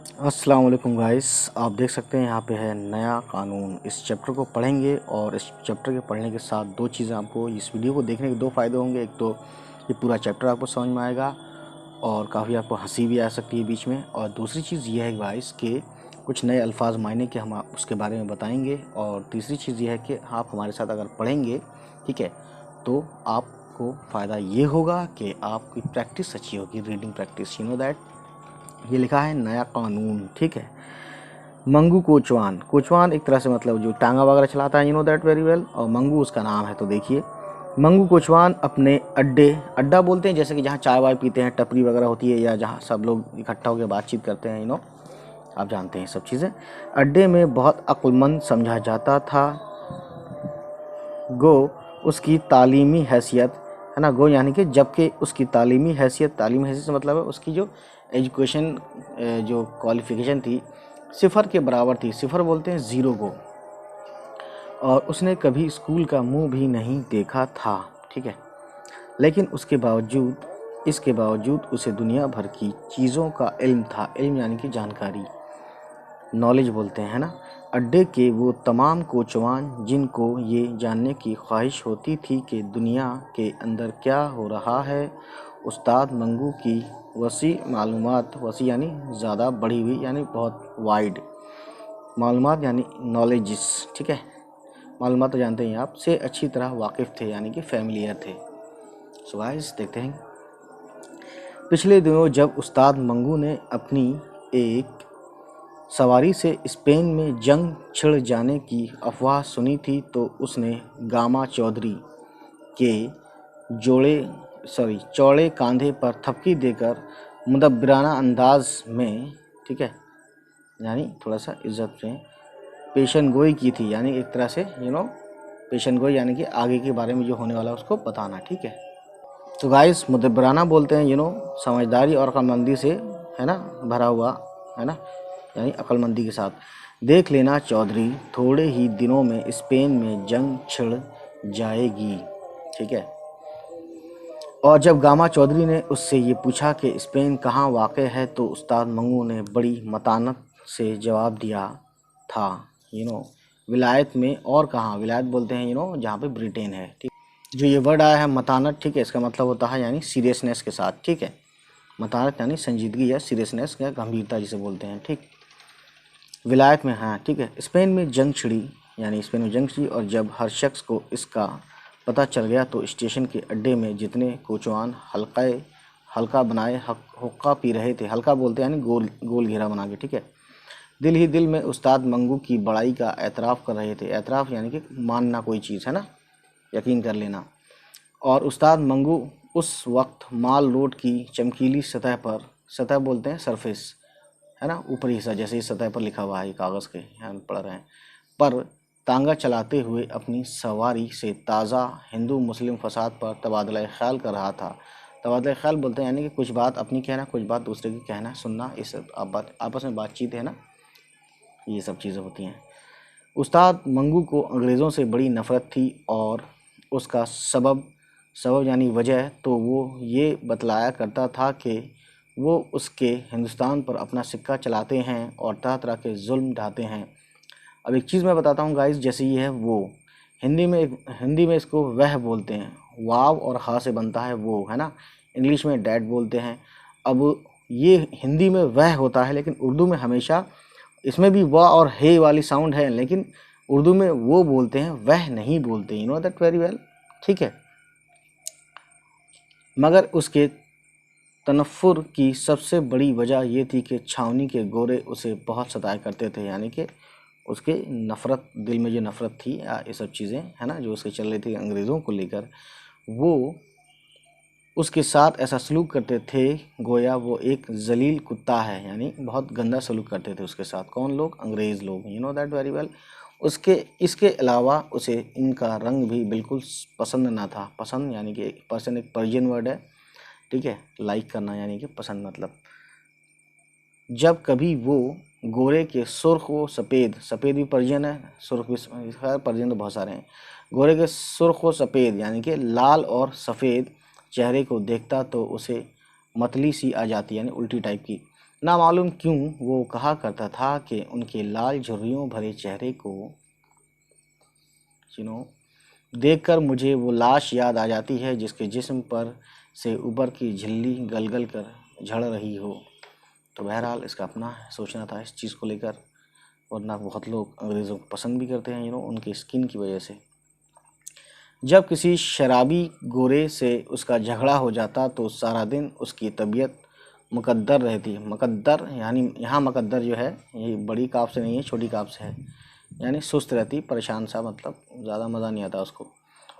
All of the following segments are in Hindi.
अस्सलाम वालेकुम गाइस, आप देख सकते हैं यहाँ पे है नया कानून। इस चैप्टर को पढ़ेंगे और इस चैप्टर के पढ़ने के साथ दो चीज़ें आपको इस वीडियो को देखने के दो फ़ायदे होंगे। एक तो ये पूरा चैप्टर आपको समझ में आएगा और काफ़ी आपको हंसी भी आ सकती है बीच में। और दूसरी चीज़ ये है गाइस कि कुछ नए अल्फाज मायने के हम उसके बारे में बताएंगे। और तीसरी चीज़ ये है कि आप हमारे साथ अगर पढ़ेंगे, ठीक है, तो आपको फ़ायदा ये होगा कि आपकी प्रैक्टिस अच्छी होगी, reading practice. You know that ये लिखा है नया कानून, ठीक है। मंगू कोचवान, कोचवान एक तरह से मतलब जो टांगा वगैरह चलाता है, you know that very well, और मंगू उसका नाम है। तो देखिए, मंगू कोचवान अपने अड्डा बोलते हैं जैसे कि जहाँ चाय वाय पीते हैं, टपरी वगैरह होती है, या जहाँ सब लोग इकट्ठा होकर बातचीत करते हैं, यू नो, आप जानते हैं सब चीज़ें। अड्डे में बहुत अक्लमंद समझा जाता था। गो उसकी तालीमी हैसियत, है ना, गो यानी कि जबकि उसकी तालीमी हैसियत से मतलब है उसकी जो एजुकेशन, जो क्वालिफ़िकेशन थी, सिफ़र के बराबर थी। सिफ़र बोलते हैं ज़ीरो को। और उसने कभी स्कूल का मुंह भी नहीं देखा था, ठीक है। लेकिन इसके बावजूद उसे दुनिया भर की चीज़ों का इल्म था। इल्म यानी कि जानकारी, नॉलेज बोलते हैं, है ना। अड्डे के वो तमाम कोचवान जिनको ये जानने की ख्वाहिश होती थी कि दुनिया के अंदर क्या हो रहा है, उस्ताद मंगू की वसी मालूमात, वसी यानी ज़्यादा, बढ़ी हुई यानी बहुत वाइड, मालूमात यानी नॉलेजेस, ठीक है, मालूमात तो जानते हैं आप, से अच्छी तरह वाकिफ़ थे, यानी कि फैमिलियर थे। सो गाइस देखते हैं, पिछले दिनों जब उस्ताद मंगू ने अपनी एक सवारी से स्पेन में जंग छिड़ जाने की अफवाह सुनी थी तो उसने गामा चौधरी के चौड़े कंधे पर थपकी देकर मुदब्बिराना अंदाज में, ठीक है, यानी थोड़ा सा इज्जत से पेशन गोई की थी। यानी एक तरह से पेशन गोई यानी कि आगे के बारे में जो होने वाला है उसको बताना, ठीक है। तो गाइस मुदब्बिराना बोलते हैं समझदारी और अक्लमंदी से, है ना, भरा हुआ, है ना, यानी अक्लमंदी के साथ। देख लेना चौधरी, थोड़े ही दिनों में स्पेन में जंग छिड़ जाएगी, ठीक है। और जब गामा चौधरी ने उससे ये पूछा कि स्पेन कहाँ वाक़ है, तो उस्ताद मंगू ने बड़ी मतानत से जवाब दिया था, विलायत में। और कहाँ? विलायत बोलते हैं जहाँ पे ब्रिटेन है, ठीक। जो ये वर्ड आया है मतानत, ठीक है, इसका मतलब होता है यानी सीरियसनेस के साथ, ठीक है। मतानत यानी संजीदगी या सीरियसनेस या गंभीरता जिसे बोलते हैं, ठीक। विलायत में, हाँ, ठीक है। स्पेन में जंग छिड़ी, यानी स्पेन में जंग छिड़ी। और जब हर शख्स को इसका पता चल गया तो स्टेशन के अड्डे में जितने कोचवान हल्का बनाए हुक्का पी रहे थे, हल्का बोलते हैं यानी गोल गोल घेरा बना के, ठीक है, दिल ही दिल में उस्ताद मंगू की बड़ाई का एतराफ़ कर रहे थे। एतराफ़ यानी कि मानना कोई चीज़, है ना, यकीन कर लेना। और उस्ताद मंगू उस वक्त माल रोड की चमकीली सतह बोलते हैं सरफेस, है ना, ऊपरी हिस्सा, जैसे इस सतह पर लिखा हुआ है कागज़ के, यहाँ पढ़ रहे हैं, पर तांगा चलाते हुए अपनी सवारी से ताज़ा हिंदू मुस्लिम फसाद पर तबादला ख्याल कर रहा था। तबादला ख्याल बोलते हैं यानी कि कुछ बात अपनी कहना, कुछ बात दूसरे की कहना, सुनना, इस आपस में बातचीत, है ना, ये सब चीज़ें होती हैं। उस्ताद मंगू को अंग्रेज़ों से बड़ी नफ़रत थी और उसका सबब यानी वजह तो वो ये बतलाया करता था कि वो उसके हिंदुस्तान पर अपना सिक्का चलाते हैं और तरह तरह के जुल्म ढाते हैं। अब एक चीज़ मैं बताता हूँ गाइस, जैसे ये है वो, हिंदी में इसको वह बोलते हैं, वाव और हा से बनता है वो, है ना। इंग्लिश में डैड बोलते हैं। अब ये हिंदी में वह होता है, लेकिन उर्दू में हमेशा इसमें भी वाह और हे वाली साउंड है, लेकिन उर्दू में वो बोलते हैं, वह नहीं बोलते, you know that very well, ठीक है। मगर उसके तनफ़ुर की सबसे बड़ी वजह ये थी कि छावनी के गोरे उसे बहुत सताया करते थे, यानी कि उसके नफ़रत, दिल में जो नफ़रत थी या ये सब चीज़ें, है ना, जो उसके चल रही थी अंग्रेज़ों को लेकर, वो उसके साथ ऐसा सलूक करते थे गोया वो एक जलील कुत्ता है, यानी बहुत गंदा सलूक करते थे उसके साथ। कौन लोग? अंग्रेज़ लोग, you know that very well. इसके अलावा उसे इनका रंग भी बिल्कुल पसंद ना था। पसंद यानी कि पसंद एक पर्शियन वर्ड है, ठीक है, लाइक करना यानी कि पसंद मतलब। जब कभी वो गोरे के सुर्ख व सफ़ेद भी पर्शियन है, सुर्ख भी, खैर पर्शियन तो बहुत सारे हैं। गोरे के सुर्ख व सफ़ेद यानी कि लाल और सफ़ेद चेहरे को देखता तो उसे मतली सी आ जाती, यानी उल्टी टाइप की। ना मालूम क्यों वो कहा करता था कि उनके लाल झुर्रियों भरे चेहरे को देखकर मुझे वो लाश याद आ जाती है जिसके जिस्म पर से ऊपर की झिल्ली गल कर झड़ रही हो। तो बहरहाल इसका अपना सोचना था इस चीज़ को लेकर, वरना बहुत लोग अंग्रेज़ों को पसंद भी करते हैं उनकी स्किन की वजह से। जब किसी शराबी गोरे से उसका झगड़ा हो जाता तो सारा दिन उसकी तबीयत मुकद्दर रहती। मुकद्दर यानी यहाँ मुकद्दर जो है ये बड़ी काफ से नहीं है, छोटी काफ से है, यानी सुस्त रहती, परेशान सा, मतलब ज़्यादा मज़ा नहीं आता उसको।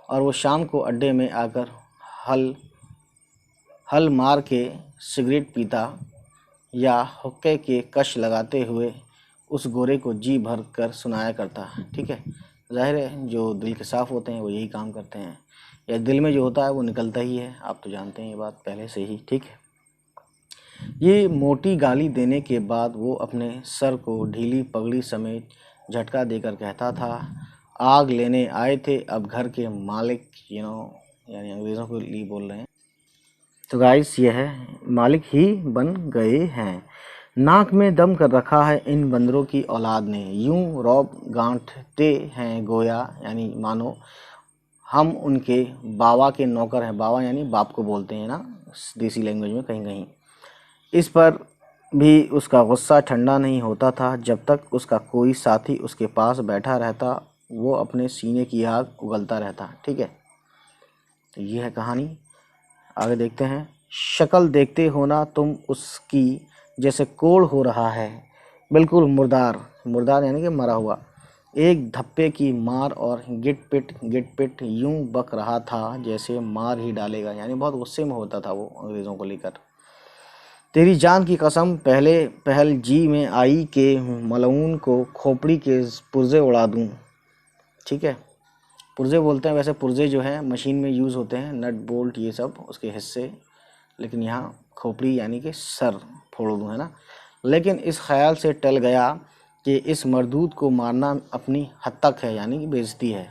और वो शाम को अड्डे में आकर हल मार के सिगरेट पीता या हुक्के के कश लगाते हुए उस गोरे को जी भर कर सुनाया करता। ठीक है, जाहिर है जो दिल के साफ़ होते हैं वो यही काम करते हैं, या दिल में जो होता है वो निकलता ही है, आप तो जानते हैं ये बात पहले से ही। ठीक है, ये मोटी गाली देने के बाद वो अपने सर को ढीली पगड़ी समेत झटका देकर कहता था, आग लेने आए थे अब घर के मालिक, यानी अंग्रेज़ों के लिए बोल रहे हैं। तो गाइस ये है, मालिक ही बन गए हैं। नाक में दम कर रखा है इन बंदरों की औलाद ने, यूं रौब गांठते हैं गोया, यानी मानो हम उनके बावा के नौकर हैं। बावा यानी बाप को बोलते हैं ना देसी लैंग्वेज में कहीं कहीं। इस पर भी उसका गुस्सा ठंडा नहीं होता था जब तक उसका कोई साथी उसके पास बैठा रहता, वो अपने सीने की आग उगलता रहता। ठीक है, तो ये है कहानी, आगे देखते हैं। शक्ल देखते हो ना तुम उसकी, जैसे कोढ़ हो रहा है, बिल्कुल मुर्दार। मुर्दार यानी कि मरा हुआ। एक धप्पे की मार और गिट पिट यूं बक रहा था जैसे मार ही डालेगा, यानी बहुत गुस्से में होता था वो अंग्रेज़ों को लेकर। तेरी जान की कसम पहले पहल जी में आई के मलऊन को खोपड़ी के पुर्जे उड़ा दूं। ठीक है, पुर्जे बोलते हैं, वैसे पुर्जे जो हैं मशीन में यूज़ होते हैं, नट बोल्ट ये सब उसके हिस्से, लेकिन यहाँ खोपड़ी यानी कि सर फोड़ दूँ, है ना। लेकिन इस ख्याल से टल गया कि इस मरदूद को मारना अपनी हद तक है, यानी कि बेइज्जती है।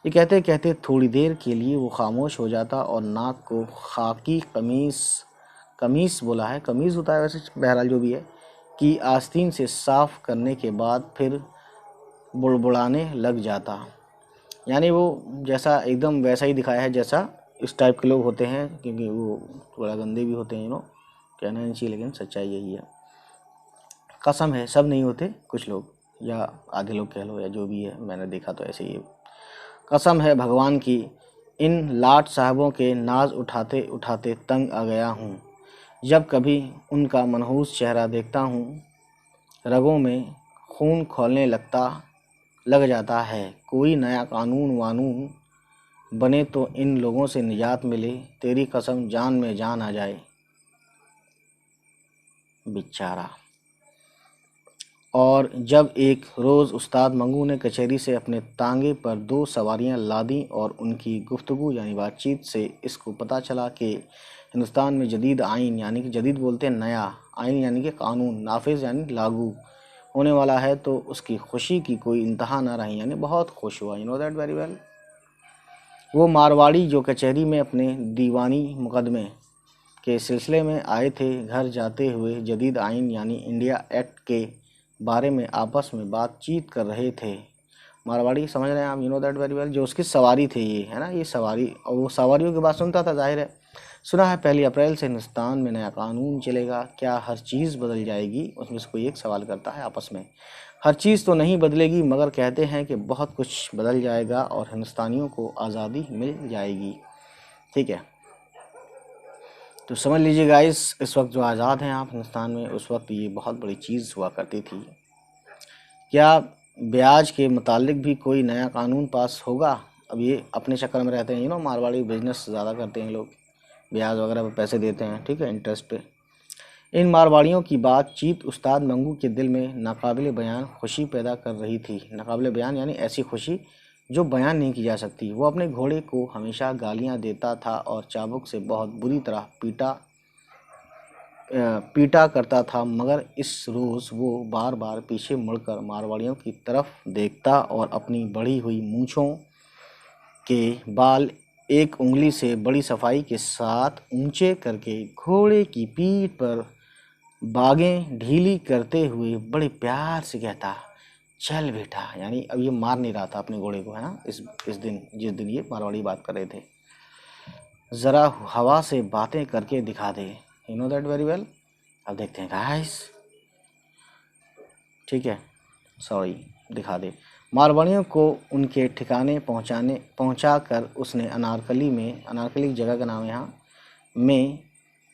ये कहते कहते थोड़ी देर के लिए वो खामोश हो जाता और नाक को खाकी कमीज बोला है, कमीज़ होता है वैसे, बहरहाल जो भी है, कि आस्तीन से साफ़ करने के बाद फिर बुड़बुड़ाने लग जाता। यानी वो जैसा एकदम वैसा ही दिखाया है जैसा इस टाइप के लोग होते हैं, क्योंकि वो थोड़ा गंदे भी होते हैं, कहना नहीं चाहिए, लेकिन सच्चाई यही है। कसम है, सब नहीं होते, कुछ लोग या आधे लोग कह लो, या जो भी है, मैंने देखा तो ऐसे ही। कसम है भगवान की, इन लाट साहबों के नाज उठाते उठाते तंग आ गया हूँ। जब कभी उनका मनहूस चेहरा देखता हूँ, रगों में खून खौलने लग जाता है। कोई नया कानून वानून बने तो इन लोगों से निजात मिले, तेरी कसम जान में जान आ जाए। बेचारा। और जब एक रोज़ उस्ताद मंगू ने कचहरी से अपने तांगे पर 2 सवारियां लादी और उनकी गुफ्तगू यानी बातचीत से इसको पता चला कि हिंदुस्तान में जदीद आइन, यानी कि जदीद बोलते हैं नया, आइन यानी कि कानून, नाफिज यानी लागू होने वाला है, तो उसकी खुशी की कोई इंतहा ना रही, यानी बहुत खुश हुआ। That very well. वो मारवाड़ी जो कचहरी में अपने दीवानी मुकदमे के सिलसिले में आए थे, घर जाते हुए जदीद आइन यानी इंडिया एक्ट के बारे में आपस में बातचीत कर रहे थे। मारवाड़ी समझ रहे हैं आप, दैट वेरी वेल, जो उसकी सवारी थे ये, है ना, ये सवारी, और वो सवारियों की बात सुनता था, जाहिर है। सुना है 1 अप्रैल से हिंदुस्तान में नया कानून चलेगा, क्या हर चीज़ बदल जाएगी? उसमें से कोई एक सवाल करता है आपस में। हर चीज़ तो नहीं बदलेगी, मगर कहते हैं कि बहुत कुछ बदल जाएगा और हिंदुस्तानियों को आज़ादी मिल जाएगी। ठीक है, तो समझ लीजिए गाइस, इस वक्त जो आज़ाद हैं आप हिंदुस्तान में, उस वक्त ये बहुत बड़ी चीज़ हुआ करती थी। क्या ब्याज के मुतालिक भी कोई नया कानून पास होगा? अब ये अपने चक्कर में रहते हैं, मारवाड़ी बिजनेस ज़्यादा करते हैं लोग, ब्याज वगैरह पर पैसे देते हैं, ठीक है, इंटरेस्ट पे। इन मारवाड़ियों की बातचीत उस्ताद मंगू के दिल में नाकाबिले बयान खुशी पैदा कर रही थी। नाकाबिले बयान यानी ऐसी खुशी जो बयान नहीं की जा सकती। वो अपने घोड़े को हमेशा गालियां देता था और चाबुक से बहुत बुरी तरह पीटा करता था, मगर इस रोज़ वो बार बार पीछे मुड़कर मारवाड़ियों की तरफ देखता और अपनी बढ़ी हुई मूँछों के बाल एक उंगली से बड़ी सफाई के साथ ऊंचे करके घोड़े की पीठ पर बागें ढीली करते हुए बड़े प्यार से कहता, चल बेटा। यानी अब ये मार नहीं रहा था अपने घोड़े को, है ना, इस दिन, जिस दिन ये मारवाड़ी बात कर रहे थे। ज़रा हवा से बातें करके दिखा दे, you know that very well. अब देखते हैं गाइस, ठीक है, सॉरी, दिखा दे। मारवाड़ियों को उनके ठिकाने पहुंचा कर उसने अनारकली की जगह का नाम है यहाँ में,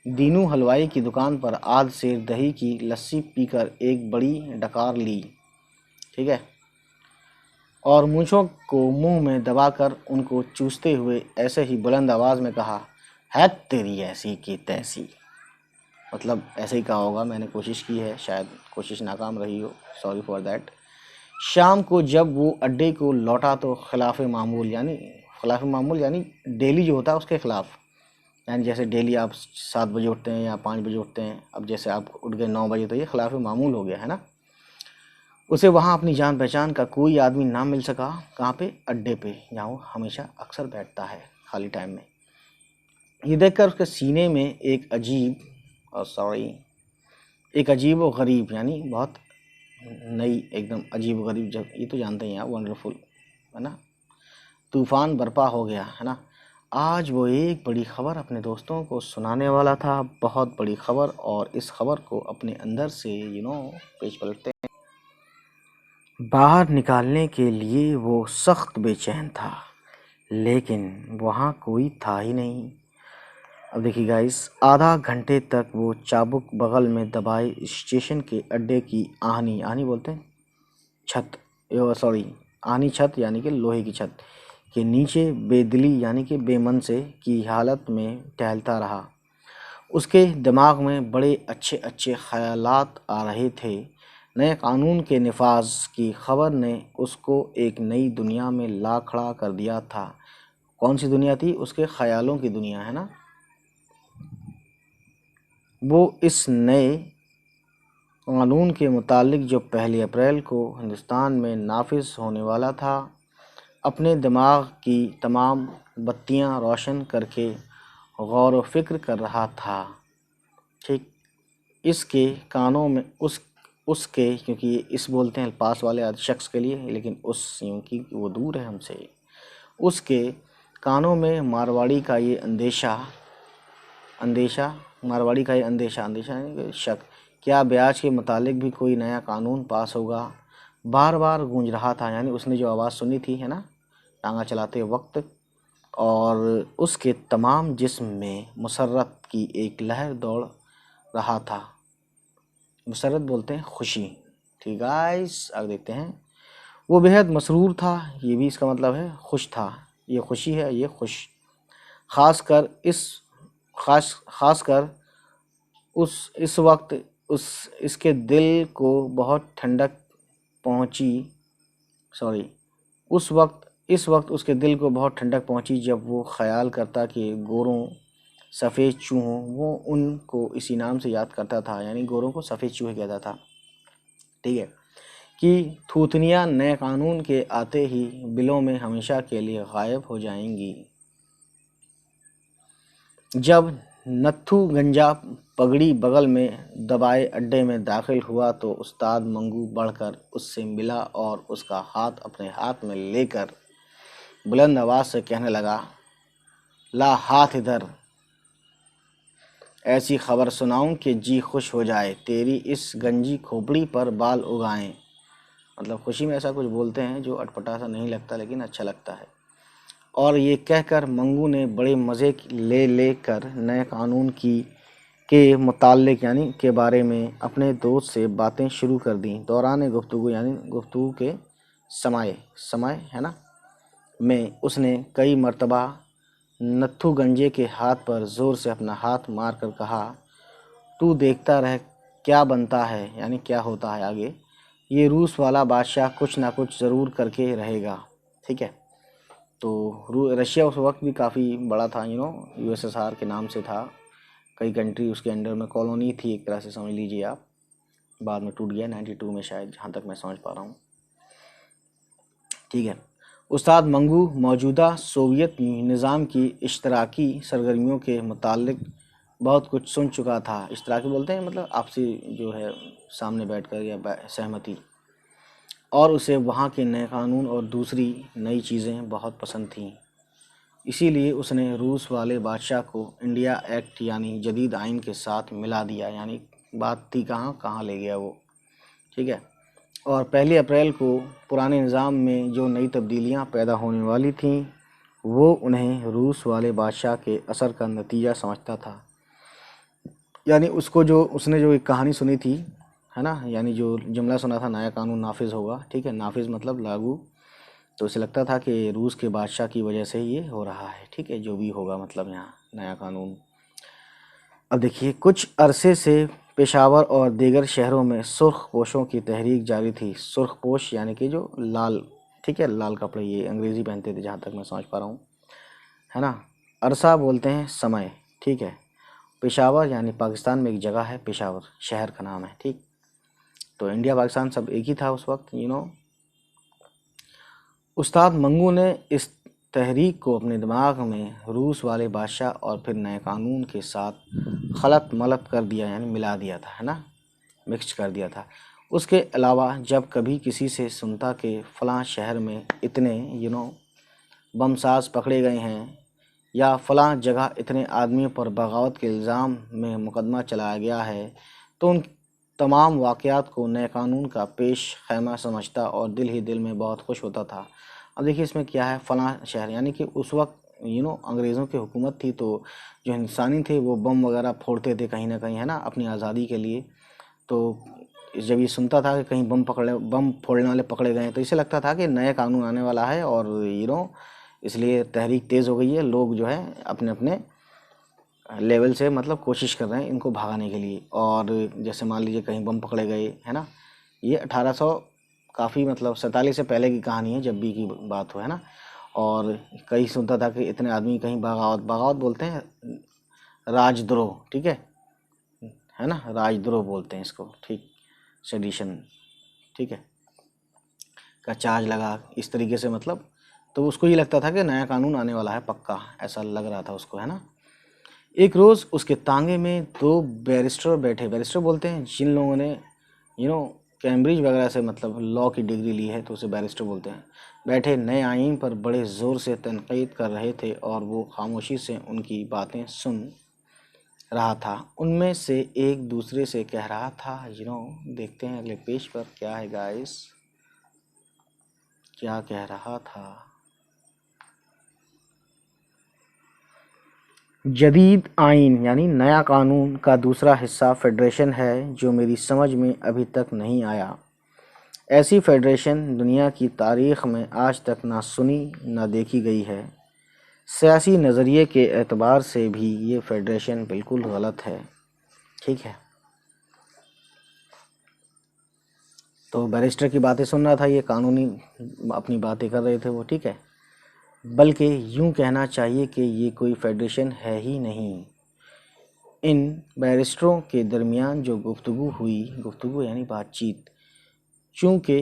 दीनू हलवाई की दुकान पर आध सेर दही की लस्सी पीकर एक बड़ी डकार ली, ठीक है, और मूंछों को मुंह में दबाकर उनको चूसते हुए ऐसे ही बुलंद आवाज़ में कहा, है तेरी ऐसी की तैसी। मतलब ऐसे ही कहा होगा, मैंने कोशिश की है, शायद कोशिश नाकाम रही हो, सॉरी फॉर दैट। शाम को जब वो अड्डे को लौटा तो खिलाफ मामूल यानी डेली जो होता है उसके खिलाफ, यानी जैसे डेली आप 7 बजे उठते हैं या 5 बजे उठते हैं, अब जैसे आप उठ गए 9 बजे, तो ये खिलाफ मामूल हो गया, है ना। उसे वहाँ अपनी जान पहचान का कोई आदमी ना मिल सका। कहाँ पे? अड्डे पे, जहाँ वो हमेशा अक्सर बैठता है खाली टाइम में। ये देखकर उसके सीने में एक अजीब व गरीब, यानी बहुत नई, एकदम अजीब गरीब, जब ये तो जानते हैं आप, वंडरफुल, है ना, तूफान बरपा हो गया, है ना। आज वो एक बड़ी खबर अपने दोस्तों को सुनाने वाला था, बहुत बड़ी खबर, और इस खबर को अपने अंदर से पेज पलटते हैं। बाहर निकालने के लिए वो सख्त बेचैन था, लेकिन वहाँ कोई था ही नहीं। अब देखिए गाइस, आधा घंटे तक वो चाबुक बगल में दबाए स्टेशन के अड्डे की आनी बोलते हैं छत, आनी छत यानी कि लोहे की छत के नीचे बेदिली यानी कि बेमन से की हालत में टहलता रहा। उसके दिमाग में बड़े अच्छे अच्छे ख्यालात आ रहे थे। नए कानून के निफाज की खबर ने उसको एक नई दुनिया में ला खड़ा कर दिया था। कौन सी दुनिया थी? उसके ख्यालों की दुनिया, है ना। वो इस नए कानून के मुतालिक जो 1 अप्रैल को हिंदुस्तान में नाफिज होने वाला था, अपने दिमाग की तमाम बत्तियां रोशन करके गौर व फिक्र कर रहा था। ठीक, इसके कानों में उसके, क्योंकि इस बोलते हैं पास वाले शख्स के लिए, लेकिन उस यूँ की वो दूर है हमसे, उसके कानों में मारवाड़ी का ये अंदेशा यानी कि शक, क्या ब्याज के मुतालिक भी कोई नया कानून पास होगा, बार बार गूंज रहा था। यानी उसने जो आवाज़ सुनी थी, है ना, टांगा चलाते वक्त, और उसके तमाम जिस्म में मुसर्रत की एक लहर दौड़ रहा था। मुसर्रत बोलते हैं खुशी। ठीक गाइस, अब देखते हैं। वो बेहद मसरूर था, ये भी इसका मतलब है खुश था। ये खुशी है, ये खुश। खासकर इस वक्त इसके दिल को बहुत ठंडक पहुंची। इस वक्त उसके दिल को बहुत ठंडक पहुंची जब वो ख्याल करता कि गोरों सफ़ेद चूहों, वो उनको इसी नाम से याद करता था, यानी गोरों को सफ़ेद चूहे कहता था, ठीक है, कि थूथनियाँ नए कानून के आते ही बिलों में हमेशा के लिए गायब हो जाएंगी। जब नत्थू गंजा पगड़ी बगल में दबाए अड्डे में दाखिल हुआ तो उस्ताद मंगू बढ़कर उससे मिला और उसका हाथ अपने हाथ में लेकर बुलंद आवाज़ से कहने लगा, ला हाथ इधर, ऐसी खबर सुनाऊं कि जी खुश हो जाए, तेरी इस गंजी खोपड़ी पर बाल उगाएं। मतलब खुशी में ऐसा कुछ बोलते हैं जो अटपटा सा नहीं लगता, लेकिन अच्छा लगता है। और ये कहकर मंगू ने बड़े मज़े लेकर नए कानून के मुताल्लिक यानी के बारे में अपने दोस्त से बातें शुरू कर दी। दौरान गुफ्तगू यानी गुफ्तगू के समय है ना में उसने कई मर्तबा नत्थू गंजे के हाथ पर ज़ोर से अपना हाथ मार कर कहा, तू देखता रह क्या बनता है, यानी क्या होता है आगे। ये रूस वाला बादशाह कुछ ना कुछ ज़रूर करके रहेगा, ठीक है। तो रशिया उस वक्त भी काफ़ी बड़ा था, यूएसएसआर के नाम से था। कई कंट्री उसके अंडर में कॉलोनी थी, एक तरह से समझ लीजिए आप। बाद में टूट गया 92 में शायद, जहाँ तक मैं समझ पा रहा हूँ, ठीक है। उस्ताद मंगू मौजूदा सोवियत निज़ाम की इश्तराकी सरगर्मियों के मुतालिक बहुत कुछ सुन चुका था। इस तरह के बोलते हैं मतलब आपसी जो है सामने बैठकर या सहमति। और उसे वहाँ के नए कानून और दूसरी नई चीज़ें बहुत पसंद थीं। इसीलिए उसने रूस वाले बादशाह को इंडिया एक्ट यानी जदीद आइन के साथ मिला दिया। यानी बात थी कहाँ कहाँ ले गया वो, ठीक है। और 1 अप्रैल को पुराने निज़ाम में जो नई तब्दीलियाँ पैदा होने वाली थीं वो उन्हें रूस वाले बादशाह के असर का नतीजा समझता था। यानी उसको जो उसने जो एक कहानी सुनी थी, है ना, यानी जो जुमला सुना था नया कानून नाफिज होगा, ठीक है, नाफिज मतलब लागू। तो उसे लगता था कि रूस के बादशाह की वजह से ये हो रहा है, ठीक है, जो भी होगा मतलब यहाँ नया कानून। अब देखिए, कुछ अरसे से पेशावर और दीगर शहरों में सुर्ख पोशों की तहरीक जारी थी। सुर्ख पोश यानी कि जो लाल, ठीक है, लाल कपड़े ये अंग्रेज़ी पहनते थे जहाँ तक मैं समझ पा रहा हूँ, है ना। अरसा बोलते हैं समय, ठीक है। पेशावर यानी पाकिस्तान में एक जगह है, पेशावर शहर का नाम है, ठीक। तो इंडिया पाकिस्तान सब एक ही था उस वक्त, उस्ताद मंगू ने इस तहरीक को अपने दिमाग में रूस वाले बादशाह और फिर नए कानून के साथ खलत मलत कर दिया, यानी मिला दिया था, है ना, मिक्स कर दिया था। उसके अलावा जब कभी किसी से सुनता कि फ़लाँ शहर में इतने बमसाज पकड़े गए हैं या फ़लाँ जगह इतने आदमियों पर बगावत के इल्ज़ाम में मुकदमा चलाया गया है, तो उन तमाम वाक़यात को नए कानून का पेश खैमा समझता और दिल ही दिल में बहुत खुश होता था। अब देखिए इसमें क्या है, फ़लाँ शहर यानी कि उस वक्त अंग्रेज़ों की हुकूमत थी, तो जो हिंदुस्तानी थे वो बम वगैरह फोड़ते थे कहीं ना कहीं, है ना, अपनी आज़ादी के लिए। तो जब ये सुनता था कि कहीं बम फोड़ने वाले पकड़े गए हैं, तो इसे लगता था कि नया कानून आने वाला है और इसलिए तहरीक तेज़ हो गई है। लोग जो है अपने अपने लेवल से मतलब कोशिश कर रहे हैं इनको भगाने के लिए। और जैसे मान लीजिए कहीं बम पकड़े गए, है ना, ये 1800 काफ़ी मतलब 47 से पहले की कहानी है, जब भी की बात हो, है ना। और कहीं सुनता था कि इतने आदमी कहीं बगावत, बगावत बोलते हैं राजद्रोह, ठीक है ना, राजद्रोह बोलते हैं इसको, ठीक, सेडिशन, ठीक है, का चार्ज लगा इस तरीके से मतलब। तो उसको ये लगता था कि नया कानून आने वाला है पक्का, ऐसा लग रहा था उसको, है ना। एक रोज़ उसके तांगे में 2 बैरिस्टर बैठे। बैरिस्टर बोलते हैं जिन लोगों ने कैम्ब्रिज वगैरह से मतलब लॉ की डिग्री ली है, तो उसे बैरिस्टर बोलते हैं। बैठे नए आइन पर बड़े ज़ोर से तनकीद कर रहे थे और वो खामोशी से उनकी बातें सुन रहा था। उनमें से एक दूसरे से कह रहा था, देखते हैं अगले पेज पर क्या है गाइस, क्या कह रहा था। जदीद आइन यानी नया कानून का दूसरा हिस्सा फेडरेशन है जो मेरी समझ में अभी तक नहीं आया। ऐसी फेडरेशन दुनिया की तारीख़ में आज तक ना सुनी ना देखी गई है। सियासी नज़रिए के एतबार से भी ये फेडरेशन बिल्कुल गलत है, ठीक है। तो बैरिस्टर की बातें सुन रहा था, ये कानूनी अपनी बातें कर रहे थे वो, ठीक है। बल्कि यूँ कहना चाहिए कि ये कोई फेडरेशन है ही नहीं। इन बैरिस्टरों के दरमियान जो गुफ्तगू हुई, गुफ्तगू यानी बातचीत, चूँकि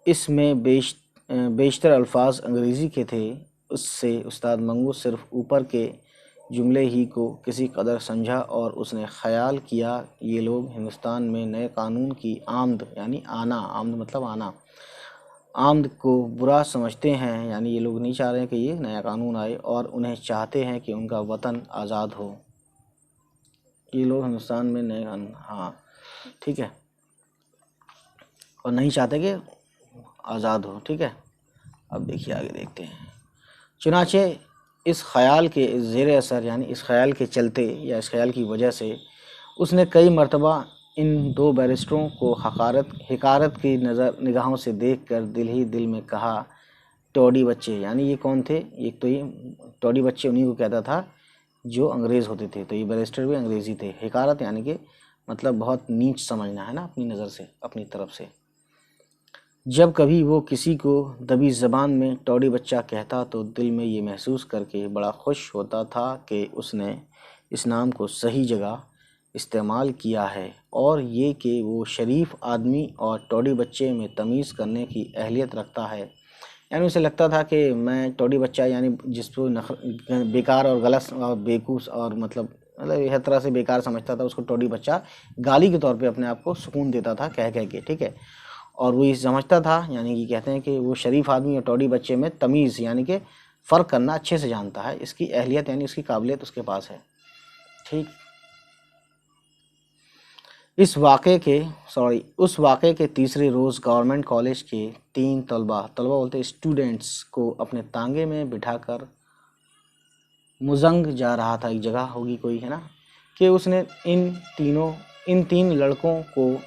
इसमें बेशतर अल्फाज अंग्रेज़ी के थे, उससे उस्ताद मंगू सिर्फ ऊपर के जुमले ही को किसी कदर समझा और उसने ख़याल किया ये लोग हिंदुस्तान में नए कानून की आमद यानी आना, आमद मतलब आना, आमद को बुरा समझते हैं। यानी ये लोग नहीं चाह रहे हैं कि ये नया कानून आए और उन्हें चाहते हैं कि उनका वतन आज़ाद हो। ये लोग हिंदुस्तान में नए कानून, हाँ, ठीक है, और नहीं चाहते कि आज़ाद हो, ठीक है। अब देखिए आगे देखते हैं। चुनाचे इस ख़याल के ज़ेर असर यानी इस ख़याल के चलते या इस ख़याल की वजह से उसने कई मरतबा इन 2 बैरिस्टरों को हिकारत की निगाहों से देखकर दिल ही दिल में कहा, टोडी बच्चे। यानी ये कौन थे, एक तो ये टोडी बच्चे उन्हीं को कहता था जो अंग्रेज़ होते थे, तो ये बैरिस्टर भी अंग्रेज़ी थे। हिकारत यानी कि मतलब बहुत नीच समझना, है ना, अपनी नज़र से, अपनी तरफ से। जब कभी वो किसी को दबी ज़बान में टोडी बच्चा कहता तो दिल में ये महसूस करके बड़ा खुश होता था कि उसने इस नाम को सही जगह इस्तेमाल किया है और ये कि वो शरीफ आदमी और टोडी बच्चे में तमीज़ करने की अहलियत रखता है। यानी उसे लगता था कि मैं टोडी बच्चा यानी जिसको बेकार और गलत और बेवकूफ़ और मतलब मतलब हर तरह से बेकार समझता था उसको। टॉडी बच्चा गाली के तौर पे अपने आप को सुकून देता था कह कह के, ठीक है। और वो ये समझता था, यानी कि कहते हैं कि वो शरीफ आदमी और टॉडी बच्चे में तमीज़ यानी कि फ़र्क करना अच्छे से जानता है। इसकी अहलियत यानी उसकी काबिलियत उसके पास है, ठीक। उस वाक़े के तीसरे रोज़ गवर्नमेंट कॉलेज के 3 तलबा बोलते स्टूडेंट्स को अपने तांगे में बिठाकर मुजंग जा रहा था, एक जगह होगी कोई, है ना, कि उसने इन 3 लड़कों को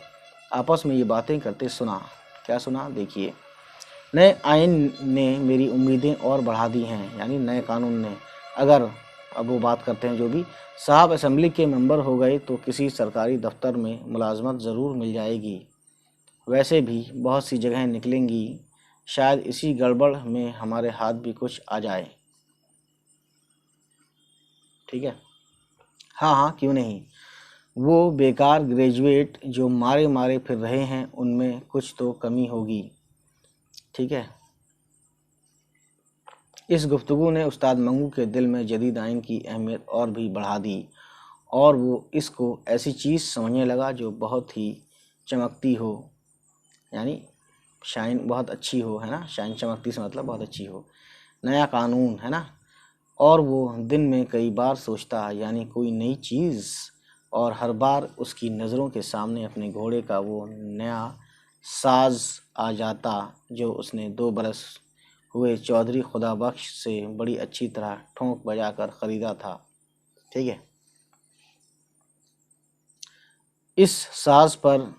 आपस में ये बातें करते सुना। क्या सुना, देखिए। नए आइन ने मेरी उम्मीदें और बढ़ा दी हैं, यानी नए कानून ने। अगर अब वो बात करते हैं जो भी, साहब असेंबली के मेंबर हो गए तो किसी सरकारी दफ्तर में मुलाजमत ज़रूर मिल जाएगी। वैसे भी बहुत सी जगहें निकलेंगी, शायद इसी गड़बड़ में हमारे हाथ भी कुछ आ जाए, ठीक है। हाँ हाँ, क्यों नहीं। वो बेकार ग्रेजुएट जो मारे मारे फिर रहे हैं उनमें कुछ तो कमी होगी, ठीक है। इस गुफ्तगू ने उस्ताद मंगू के दिल में जदीद आइन की अहमियत और भी बढ़ा दी और वो इसको ऐसी चीज़ समझने लगा जो बहुत ही चमकती हो, यानी शाइन बहुत अच्छी हो, है ना। शाइन चमकती से मतलब बहुत अच्छी हो, नया कानून, है ना। और वो दिन में कई बार सोचता, यानी कोई नई चीज़, और हर बार उसकी नज़रों के सामने अपने घोड़े का वो नया साज आ जाता जो उसने 2 बरस हुए चौधरी खुदा बख्श से बड़ी अच्छी तरह ठोंक बजाकर ख़रीदा था, ठीक है। इस साज पर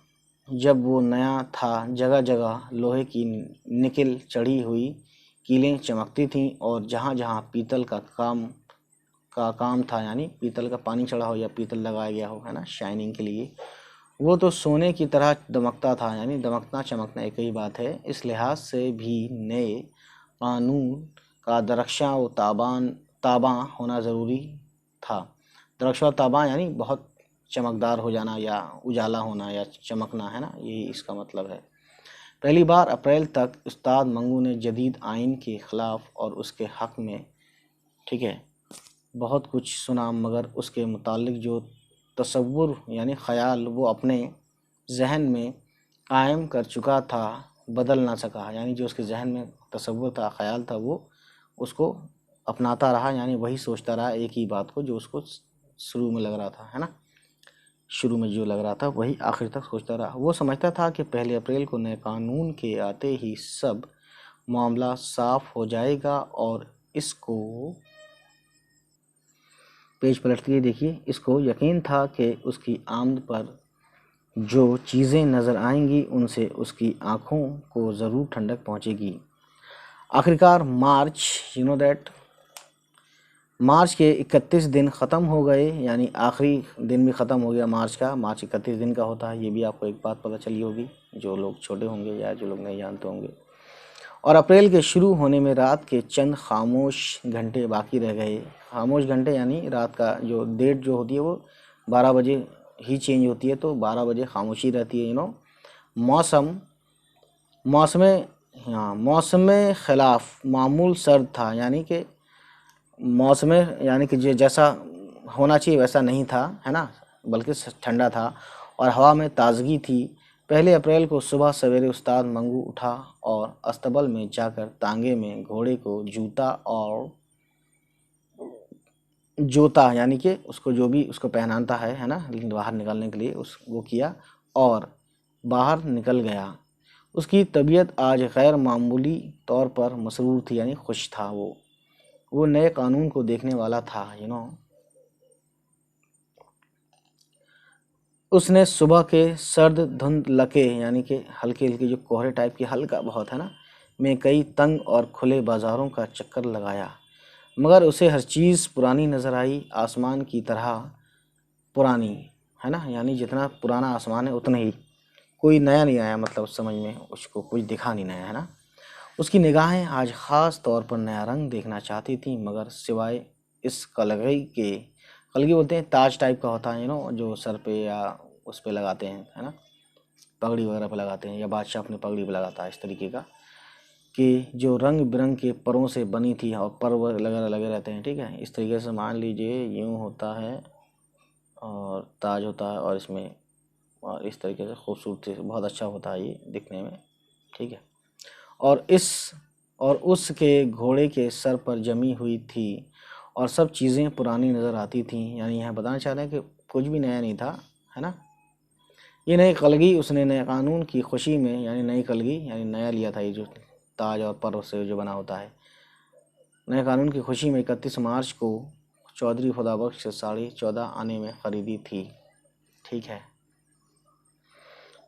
जब वो नया था, जगह जगह लोहे की निकिल चढ़ी हुई कीलें चमकती थीं और जहाँ जहाँ पीतल का काम था, यानी पीतल का पानी चढ़ा हो या पीतल लगाया गया हो, है ना, शाइनिंग के लिए, वो तो सोने की तरह दमकता था। यानी दमकना चमकना एक ही बात है। इस लिहाज से भी नए कानून का दरख्शां व ताबां होना ज़रूरी था। दरख्शां व ताबां यानी बहुत चमकदार हो जाना या उजाला होना या चमकना, है ना, यही इसका मतलब है। पहली बार अप्रैल तक उस्ताद मंगू ने जदीद आइन के ख़िलाफ़ और उसके हक़ में, ठीक है, बहुत कुछ सुना, मगर उसके मुतालिक जो तसव्वुर यानी ख़याल वो अपने जहन में कायम कर चुका था बदल ना सका। यानी जो उसके जहन में तसव्वुर था, ख़याल था, वो उसको अपनाता रहा, यानी वही सोचता रहा एक ही बात को जो उसको शुरू में लग रहा था, है ना। शुरू में जो लग रहा था वही आखिर तक सोचता रहा। वो समझता था कि 1 अप्रैल को नए कानून के आते ही सब मामला साफ हो जाएगा और इसको पेज पलट के देखिए। इसको यकीन था कि उसकी आमद पर जो चीज़ें नज़र आएंगी उनसे उसकी आँखों को ज़रूर ठंडक पहुँचेगी। आखिरकार मार्च के 31 दिन ख़त्म हो गए, यानी आखिरी दिन भी ख़त्म हो गया मार्च का। मार्च 31 दिन का होता है, ये भी आपको एक बात पता चली होगी जो लोग छोटे होंगे या जो लोग नहीं जानते होंगे। और अप्रैल के शुरू होने में रात के चंद खामोश घंटे बाकी रह गए। खामोश घंटे यानी रात का जो डेट जो होती है वो 12 बजे ही चेंज होती है, तो 12 बजे खामोशी रहती है। मौसम खिलाफ मामूल सर्द था, यानी कि जैसा होना चाहिए वैसा नहीं था, है ना, बल्कि ठंडा था और हवा में ताजगी थी। 1 अप्रैल को सुबह सवेरे उस्ताद मंगू उठा और अस्तबल में जाकर तांगे में घोड़े को जोता, यानी कि उसको जो भी उसको पहनाता है ना, बाहर निकलने के लिए वो किया और बाहर निकल गया। उसकी तबीयत आज गैर मामूली तौर पर मसरूर थी, यानी खुश था। वो नए कानून को देखने वाला था। उसने सुबह के सर्द धुंध लके, यानी कि हल्के हल्के जो कोहरे टाइप की, हल्का बहुत, है ना, में कई तंग और खुले बाज़ारों का चक्कर लगाया, मगर उसे हर चीज़ पुरानी नज़र आई, आसमान की तरह पुरानी, है ना, यानी जितना पुराना आसमान है उतना ही, कोई नया नहीं आया, मतलब समझ में उसको कुछ दिखा नहीं नया, है ना। उसकी निगाहें आज ख़ास तौर पर नया रंग देखना चाहती थीं, मगर सिवाय इस कलगी बोलते हैं, ताज टाइप का होता है, जो सर पे या उस पे लगाते हैं, है ना, पगड़ी वगैरह पे लगाते हैं, या बादशाह अपनी पगड़ी पे लगाता है, इस तरीके का, कि जो रंग बिरंग के परों से बनी थी और पर वगैरह लगे रहते हैं, ठीक है। इस तरीके से मान लीजिए यूँ होता है, और ताज होता है, और इसमें और इस तरीके से खूबसूरती से बहुत अच्छा होता है ये दिखने में, ठीक है। और उसके घोड़े के सर पर जमी हुई थी और सब चीज़ें पुरानी नज़र आती थीं। यानी यहाँ बताना चाह रहे हैं कि कुछ भी नया नहीं था, है ना। ये नई कलगी उसने नए कानून की खुशी में, यानी नई कलगी यानी नया लिया था, ये जो ताज और पर्व से जो बना होता है, नए कानून की खुशी में 31 मार्च को चौधरी खुदाबख्श से 14.5 आने में ख़रीदी थी, ठीक है।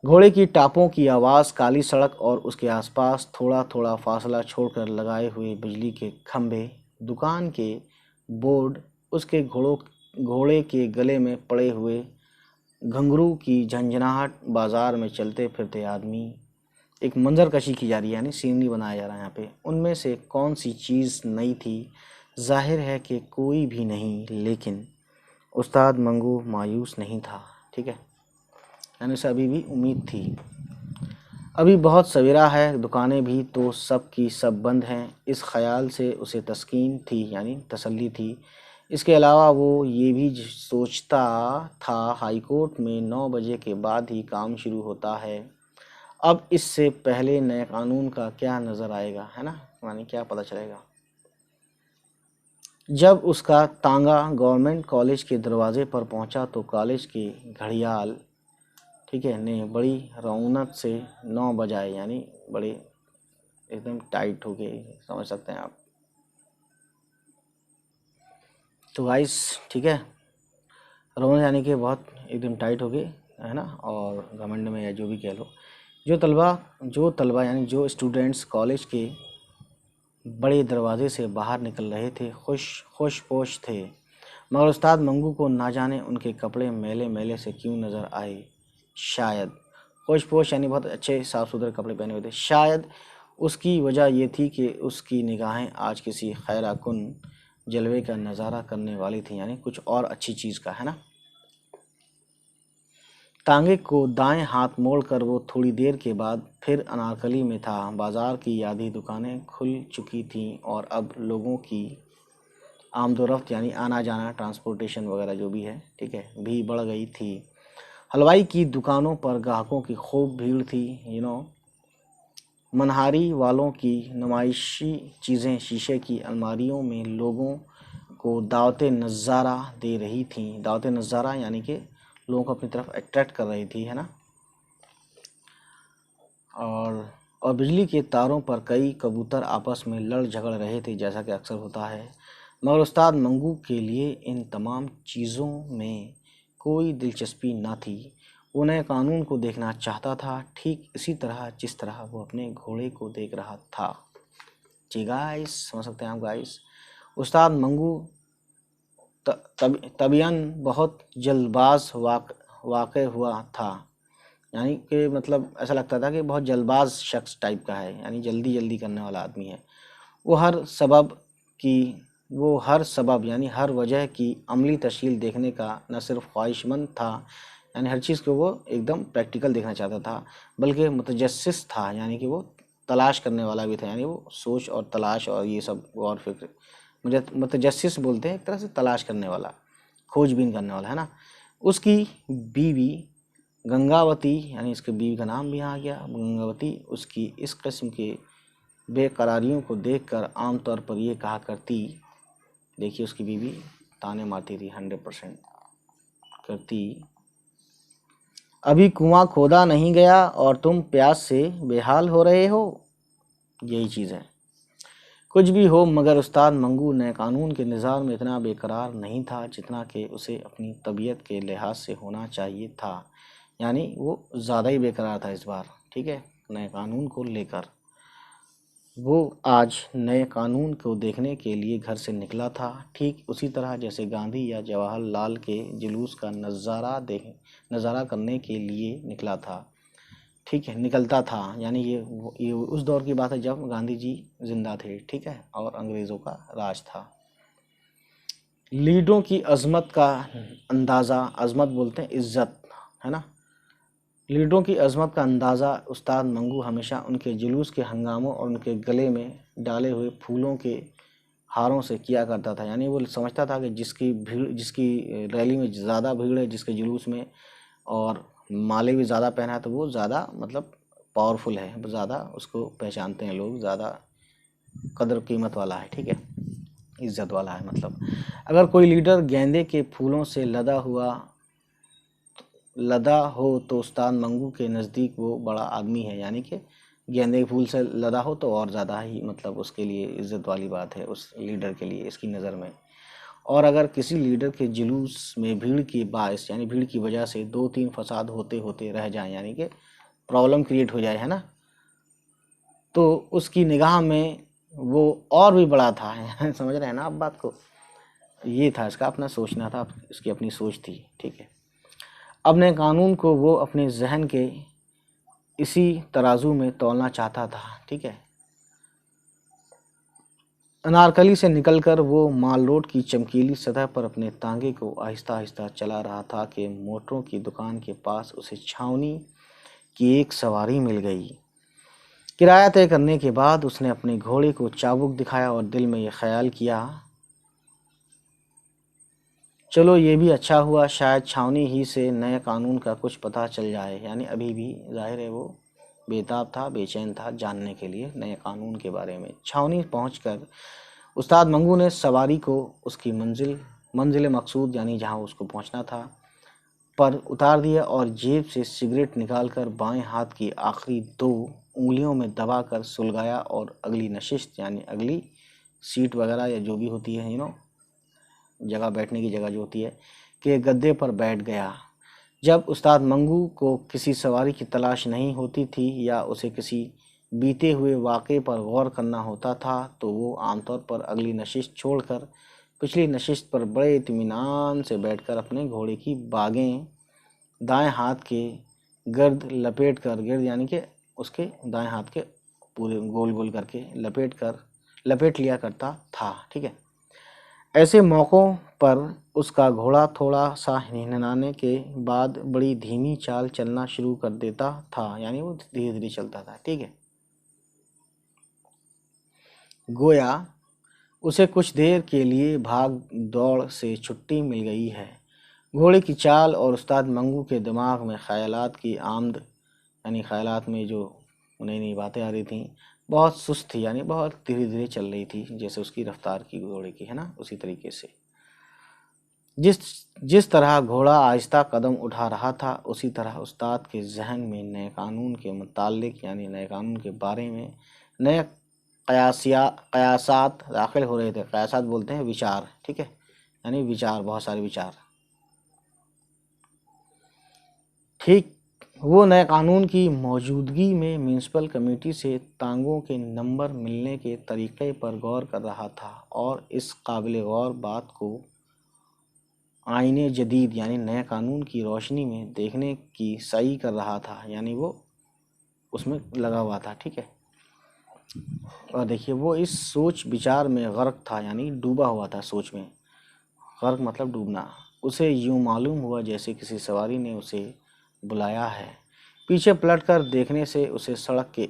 घोड़े की टापों की आवाज़, काली सड़क और उसके आसपास थोड़ा थोड़ा फासला छोड़कर लगाए हुए बिजली के खंभे, दुकान के बोर्ड, उसके घोड़े के गले में पड़े हुए घुंघरू की झंझनाहट, बाजार में चलते फिरते आदमी, एक मंजर कशी की जा रही है, यानी सीनरी बनाया जा रहा है यहाँ पे। उनमें से कौन सी चीज़ नई थी? जाहिर है कि कोई भी नहीं, लेकिन उस्ताद मंगू मायूस नहीं था, ठीक है। यानी उसे अभी भी उम्मीद थी। अभी बहुत सवेरा है, दुकानें भी तो सब की सब बंद हैं, इस ख्याल से उसे तस्कीन थी, यानी तसल्ली थी। इसके अलावा वो ये भी सोचता था, हाईकोर्ट में 9 बजे के बाद ही काम शुरू होता है। अब इससे पहले नए कानून का क्या नज़र आएगा, है ना, यानी क्या पता चलेगा। जब उसका तांगा गवर्नमेंट कॉलेज के दरवाजे पर पहुंचा तो कॉलेज के घड़ियाल, ठीक है, ने बड़ी रौनक से 9 बजाए, यानी बड़े एकदम टाइट हो गए, समझ सकते हैं आप। तो गाइस, ठीक है, रौनक यानी कि बहुत एकदम टाइट हो गए, है ना, और घमंड में या जो भी कह लो। जो तलबा यानी जो स्टूडेंट्स कॉलेज के बड़े दरवाजे से बाहर निकल रहे थे, खुश पोश थे, मगर उस्ताद मंगू को ना जाने उनके कपड़े मैले मैले से क्यों नज़र आए। शायद खुश पोश यानी बहुत अच्छे साफ़ सुथरे कपड़े पहने हुए थे। शायद उसकी वजह ये थी कि उसकी निगाहें आज किसी खैराकुन जलवे का नज़ारा करने वाली थी, यानी कुछ और अच्छी चीज़ का, है ना। तांगे को दाएं हाथ मोड़कर वो थोड़ी देर के बाद फिर अनारकली में था। बाजार की आधी दुकानें खुल चुकी थीं और अब लोगों की आमदोरफ्त यानी आना जाना, ट्रांसपोर्टेशन वगैरह जो भी है, ठीक है, भी बढ़ गई थी। हलवाई की दुकानों पर ग्राहकों की खूब भीड़ थी, मनहारी वालों की नुमाइशी चीज़ें शीशे की अलमारियों में लोगों को दावते नज़ारा दे रही थीं। दावते नज़ारा यानी कि लोगों को अपनी तरफ अट्रैक्ट कर रही थी, है ना। और बिजली के तारों पर कई कबूतर आपस में लड़ झगड़ रहे थे, जैसा कि अक्सर होता है। मगर उस्ताद मंगू के लिए इन तमाम चीज़ों में कोई दिलचस्पी न थी। वो नए कानून को देखना चाहता था, ठीक इसी तरह जिस तरह वो अपने घोड़े को देख रहा था। जी गाइस, समझ सकते हैं आप गाइस। उस्ताद मंगू तबियन बहुत जल्दबाज वाक़ हुआ था, यानी कि मतलब ऐसा लगता था कि बहुत जल्दबाज शख्स टाइप का है, यानी जल्दी जल्दी करने वाला आदमी है। वो हर सबब यानी हर वजह की अमली तशकील देखने का न सिर्फ ख्वाहिशमंद था, यानी हर चीज़ को वो एकदम प्रैक्टिकल देखना चाहता था, बल्कि मुतजस्सिस था, यानी कि वो तलाश करने वाला भी था, यानी वो सोच और तलाश और ये सब गौर फिक्र, मुझे मुतजस्सिस बोलते हैं, एक तरह से तलाश करने वाला, खोजबीन करने वाला, है ना। उसकी बीवी गंगावती, यानी इसके बीवी का नाम भी यहाँ आ गया, गंगावती, उसकी इस किस्म के बेकरारियों को देखकर आमतौर पर ये कहा करती, देखिए उसकी बीवी ताने मारती थी, 100% करती, अभी कुआं खोदा नहीं गया और तुम प्यास से बेहाल हो रहे हो। यही चीज़ है। कुछ भी हो, मगर उस्ताद मंगू नए कानून के निज़ार में इतना बेकरार नहीं था जितना कि उसे अपनी तबीयत के लिहाज से होना चाहिए था, यानी वो ज़्यादा ही बेकरार था इस बार, ठीक है, नए कानून को लेकर। वो आज नए कानून को देखने के लिए घर से निकला था, ठीक उसी तरह जैसे गांधी या जवाहरलाल के जुलूस का नज़ारा करने के लिए निकला था, ठीक है, निकलता था, यानी ये उस दौर की बात है जब गांधी जी जिंदा थे, ठीक है, और अंग्रेज़ों का राज था। लीडरों की अज़मत का अंदाज़ा, अज़मत बोलते हैं इज़्ज़त, है ना। लीडरों की अज़मत का अंदाज़ा उस्ताद मंगू हमेशा उनके जुलूस के हंगामों और उनके गले में डाले हुए फूलों के हारों से किया करता था। यानी वो समझता था कि जिसकी भीड़, जिसकी रैली में ज़्यादा भीड़ है, जिसके जुलूस में, और माले भी ज़्यादा पहना है, तो वो ज़्यादा मतलब पावरफुल है, ज़्यादा उसको पहचानते हैं लोग, ज़्यादा कदर कीमत वाला है, ठीक है, इज्जत वाला है। मतलब अगर कोई लीडर गेंदे के फूलों से लदा हो तो उस्ताद मंगू के नज़दीक वो बड़ा आदमी है। यानी कि गेंदे के फूल से लदा हो तो और ज़्यादा ही मतलब उसके लिए इज्जत वाली बात है उस लीडर के लिए, इसकी नज़र में। और अगर किसी लीडर के जुलूस में भीड़ की बाइस, यानी भीड़ की वजह से 2-3 फसाद होते होते रह जाएं, यानी कि प्रॉब्लम क्रिएट हो जाए, है ना, तो उसकी निगाह में वो और भी बड़ा था। समझ रहे हैं ना आप बात को। ये था इसका अपना सोचना था, इसकी अपनी सोच थी, ठीक है। अपने कानून को वो अपने जहन के इसी तराजू में तौलना चाहता था, ठीक है। अनारकली से निकलकर वो माल रोड की चमकीली सतह पर अपने तांगे को आहिस्ता आहिस्ता चला रहा था कि मोटरों की दुकान के पास उसे छावनी की एक सवारी मिल गई। किराया तय करने के बाद उसने अपने घोड़े को चाबुक दिखाया और दिल में यह ख्याल किया, चलो ये भी अच्छा हुआ, शायद छावनी ही से नए कानून का कुछ पता चल जाए। यानी अभी भी जाहिर है वो बेताब था, बेचैन था जानने के लिए नए कानून के बारे में। छावनी पहुंचकर उस्ताद मंगू ने सवारी को उसकी मंजिल मकसूद, यानी जहां उसको पहुंचना था, पर उतार दिया और जेब से सिगरेट निकालकर बाएं हाथ की आखिरी 2 उंगलियों में दबाकर सुलगाया और अगली नशिस्त, यानी अगली सीट वगैरह या जो भी होती है, जगह, बैठने की जगह जो होती है, के गद्दे पर बैठ गया। जब उस्ताद मंगू को किसी सवारी की तलाश नहीं होती थी या उसे किसी बीते हुए वाक़े पर गौर करना होता था, तो वो आमतौर पर अगली नशिस्त छोड़कर पिछली नशिस्त पर बड़े इत्मीनान से बैठकर अपने घोड़े की बागें दाएं हाथ के गिर्द यानी कि उसके दाएं हाथ के पूरे गोल गोल करके लपेट लिया करता था, ठीक है। ऐसे मौक़ों पर उसका घोड़ा थोड़ा सा हिनहिनाने के बाद बड़ी धीमी चाल चलना शुरू कर देता था। यानी वो धीरे धीरे चलता था, ठीक है। गोया उसे कुछ देर के लिए भाग दौड़ से छुट्टी मिल गई है। घोड़े की चाल और उस्ताद मंगू के दिमाग में ख्यालात की आमद, यानी ख्यालात में जो नई नई बातें आ रही थी, बहुत सुस्त थी, यानी बहुत धीरे धीरे चल रही थी, जैसे उसकी रफ्तार की घोड़े की, है ना, उसी तरीके से। जिस जिस तरह घोड़ा आहिस्ता कदम उठा रहा था, उसी तरह उस्ताद के जहन में नए कानून के मुताल्लिक, यानी नए कानून के बारे में नए कयासात दाखिल हो रहे थे। कयासात बोलते हैं विचार, ठीक है, यानी विचार, बहुत सारे विचार। ठीक वो नए कानून की मौजूदगी में म्यूनसिपल कमेटी से तांगों के नंबर मिलने के तरीक़े पर गौर कर रहा था और इस काबिल गौर बात को आईने जदीद, यानी नए कानून की रोशनी में देखने की सही कर रहा था। यानी वो उसमें लगा हुआ था, ठीक है। और देखिए वो इस सोच विचार में गर्क था, यानी डूबा हुआ था सोच में। गर्क मतलब डूबना। उसे यूं मालूम हुआ जैसे किसी सवारी ने उसे बुलाया है। पीछे पलटकर देखने से उसे सड़क के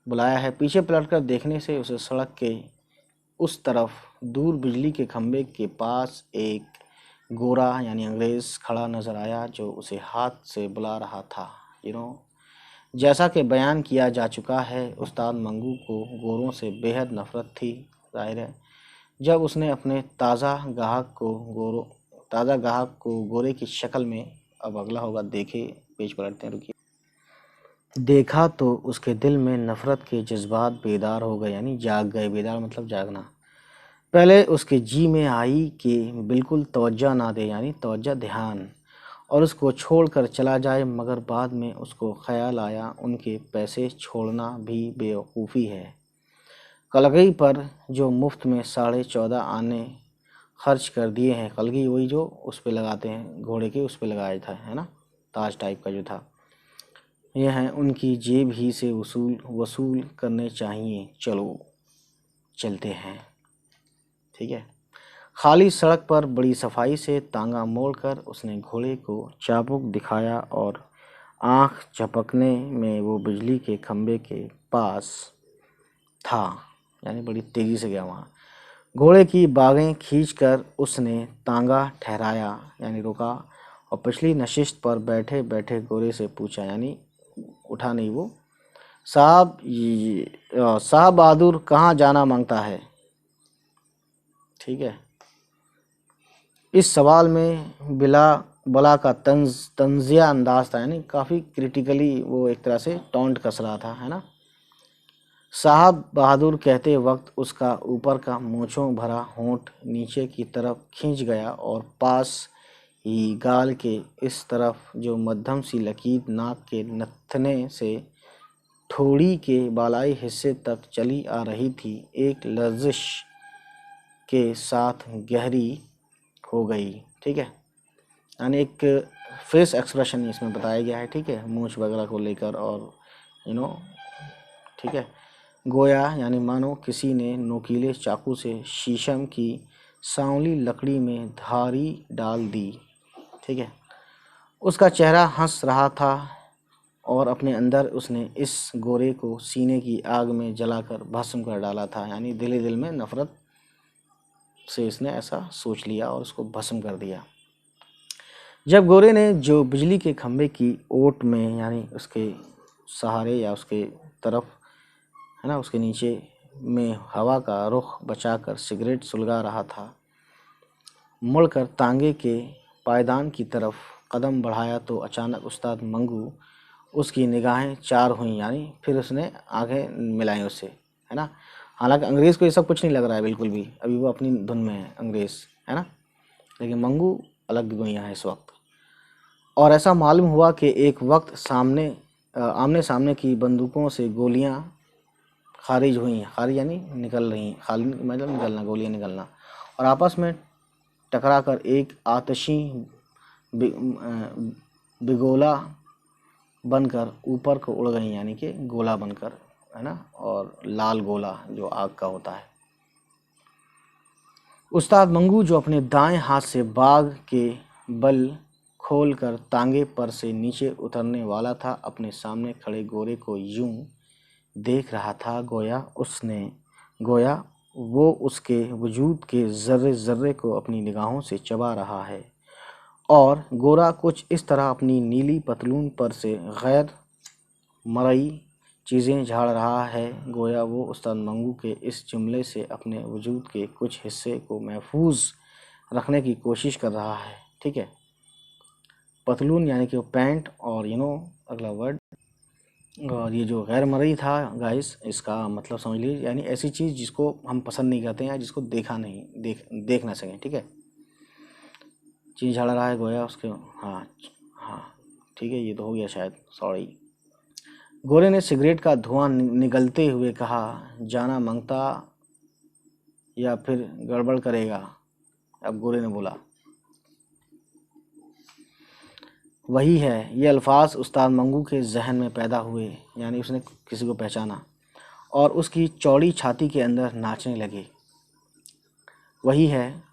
बुलाया है। पीछे पलटकर देखने से उसे सड़क के उस तरफ दूर बिजली के खंभे के पास एक गोरा, यानी अंग्रेज़, खड़ा नजर आया जो उसे हाथ से बुला रहा था। जैसा कि बयान किया जा चुका है, उस्ताद मंगू को गोरों से बेहद नफ़रत थी, जाहिर है। जब उसने अपने ताज़ा गाहक को गोरे की शक्ल में, अब अगला होगा, देखे, पेज पलटते हैं, रुकिए, देखा तो उसके दिल में नफ़रत के जज्बात बेदार हो गए, यानी जाग गए। बेदार मतलब जागना। पहले उसके जी में आई कि बिल्कुल तवज्जो ना दे, यानी तवज्जो, ध्यान, और उसको छोड़कर चला जाए, मगर बाद में उसको ख्याल आया उनके पैसे छोड़ना भी बेवकूफ़ी है। कलगी पर जो मुफ्त में 14.5 आने खर्च कर दिए हैं, कलगी वही जो उस पे लगाते हैं, घोड़े के उस पे लगाया था, है ना, ताज टाइप का जो था, ये हैं उनकी जेब ही से वसूल करने चाहिए। चलो चलते हैं, ठीक है। खाली सड़क पर बड़ी सफाई से तांगा मोड़कर उसने घोड़े को चाबुक दिखाया और आँख झपकने में वो बिजली के खंभे के पास था, यानी बड़ी तेज़ी से गया वहाँ। घोड़े की बागें खींचकर उसने तांगा ठहराया, यानी रुका, और पिछली नशिस्त पर बैठे बैठे घोड़े से पूछा, यानी उठा नहीं वो, साहब बहादुर कहाँ जाना मांगता है। ठीक है, इस सवाल में बला का तंजिया अंदाज था, यानी काफ़ी क्रिटिकली वो एक तरह से टॉन्ट कस रहा था, है ना। साहब बहादुर कहते वक्त उसका ऊपर का मूंछों भरा होंठ नीचे की तरफ खींच गया और पास ही गाल के इस तरफ जो मध्यम सी लकीर नाक के नथने से ठोड़ी के बालाई हिस्से तक चली आ रही थी, एक लर्जिश के साथ गहरी हो गई। ठीक है, यानी एक फेस एक्सप्रेशन इसमें बताया गया है। ठीक है, मूंछ वगैरह को लेकर और ठीक है, गोया यानी मानो किसी ने नोकीले चाकू से शीशम की सांवली लकड़ी में धारी डाल दी। ठीक है, उसका चेहरा हंस रहा था और अपने अंदर उसने इस गोरे को सीने की आग में जलाकर भस्म कर डाला था, यानी दिल ही दिल में नफरत से इसने ऐसा सोच लिया और उसको भस्म कर दिया। जब गोरे ने जो बिजली के खंभे की ओट में, यानी उसके सहारे या उसके तरफ, है ना, उसके नीचे में हवा का रुख बचाकर सिगरेट सुलगा रहा था, मुड़कर तांगे के पायदान की तरफ कदम बढ़ाया तो अचानक उस्ताद मंगू उसकी निगाहें चार हुईं, यानी फिर उसने आंखें मिलाई उससे, है ना। हालांकि अंग्रेज़ को ये सब कुछ नहीं लग रहा है बिल्कुल भी, अभी वो अपनी धुन में है अंग्रेज़, है ना, लेकिन मंगू अलग दुनिया है इस वक्त। और ऐसा मालूम हुआ कि एक वक्त आमने सामने की बंदूकों से गोलियां खारिज हुई, खारिज यानी निकल रही, खाली मतलब निकलना, गोलियां निकलना, और आपस में टकराकर एक आतशी बिगोला बनकर ऊपर को उड़ गई, यानी कि गोला बनकर, है ना, और लाल गोला जो आग का होता है। उस्ताद मंगू जो अपने दाएं हाथ से बाग के बल खोलकर तांगे पर से नीचे उतरने वाला था, अपने सामने खड़े गोरे को यूं देख रहा था गोया वो उसके वजूद के जर्रे जर्रे को अपनी निगाहों से चबा रहा है, और गोरा कुछ इस तरह अपनी नीली पतलून पर से गैर मरई चीज़ें झाड़ रहा है, गोया वो उस्ताद मंगू के इस जुमले से अपने वजूद के कुछ हिस्से को महफूज रखने की कोशिश कर रहा है। ठीक है, पतलून यानी कि पैंट, और अगला वर्ड, और ये जो गैर मरई था गाइस, इसका मतलब समझ लीजिए यानी ऐसी चीज़ जिसको हम पसंद नहीं करते हैं या जिसको देख ना सकें। ठीक है, चीज़ झाड़ रहा है गोया उसके, हाँ हाँ ठीक है, ये तो हो गया शायद, सॉरी। गोरे ने सिगरेट का धुआं निगलते हुए कहा, जाना मांगता या फिर गड़बड़ करेगा। अब गोरे ने बोला, वही है। ये अल्फाज उस्ताद मंगू के जहन में पैदा हुए, यानी उसने किसी को पहचाना, और उसकी चौड़ी छाती के अंदर नाचने लगे। वही है,